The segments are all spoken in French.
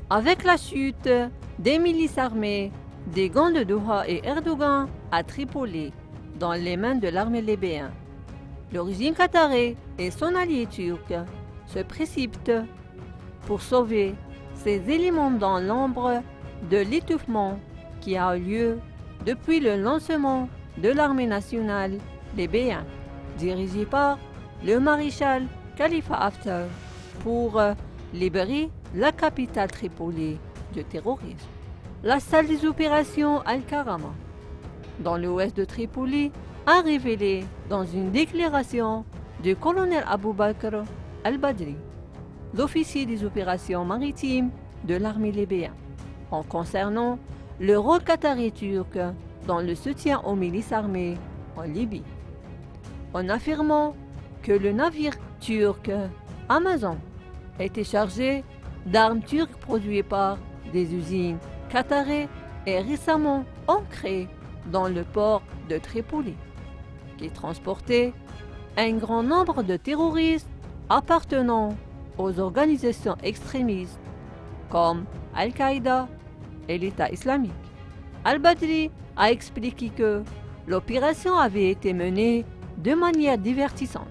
Avec la chute des milices armées des gants de Doha et Erdogan à Tripoli dans les mains de l'armée libéenne, le régime qatarais et son allié turc se précipitent pour sauver ces éléments dans l'ombre de l'étouffement qui a eu lieu depuis le lancement de l'armée nationale libéenne, dirigée par le maréchal Khalifa Haftar, pour libérer la capitale Tripoli du terrorisme. La salle des opérations Al-Karama, dans l'ouest de Tripoli, a révélé dans une déclaration du colonel Abou Bakr al-Badri, l'officier des opérations maritimes de l'armée libéenne, en concernant le rôle qatari turc dans le soutien aux milices armées en Libye, en affirmant que le navire turc Amazon était chargé d'armes turques produites par des usines qatariennes et récemment ancrées dans le port de Tripoli, qui transportait un grand nombre de terroristes appartenant aux organisations extrémistes comme Al-Qaïda et l'État islamique. Al-Badri a expliqué que l'opération avait été menée de manière divertissante.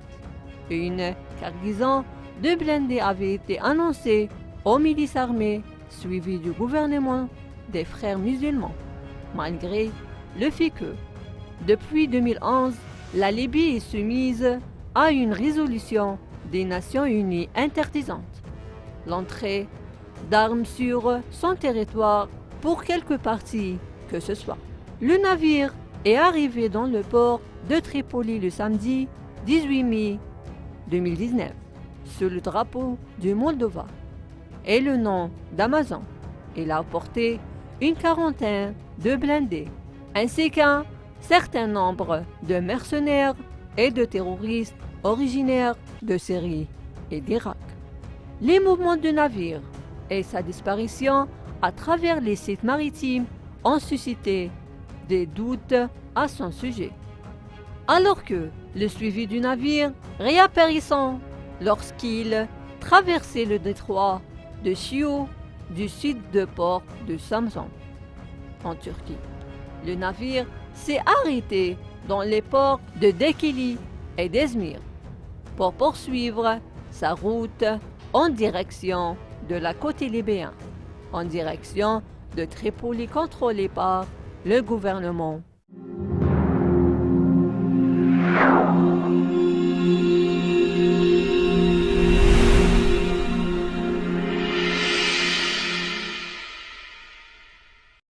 Une cargaison de blindés avait été annoncée aux milices armées suivies du gouvernement des frères musulmans, malgré le fait que, depuis 2011, la Libye est soumise à une résolution des Nations Unies interdisant l'entrée d'armes sur son territoire pour quelque partie que ce soit. Le navire est arrivé dans le port de Tripoli le samedi 18 mai 2019 sous le drapeau du Moldova et le nom d'Amazon. Il a apporté une quarantaine de blindés ainsi qu'un certain nombre de mercenaires et de terroristes originaires de Syrie et d'Irak. Les mouvements du navire et sa disparition à travers les sites maritimes ont suscité des doutes à son sujet, alors que le suivi du navire réapparaissant lorsqu'il traversait le détroit de Chio du sud de port de Samsun en Turquie. Le navire s'est arrêté dans les ports de Dekili et d'Ezmir pour poursuivre sa route en direction de la côte libéenne, en direction de Tripoli contrôlée par le gouvernement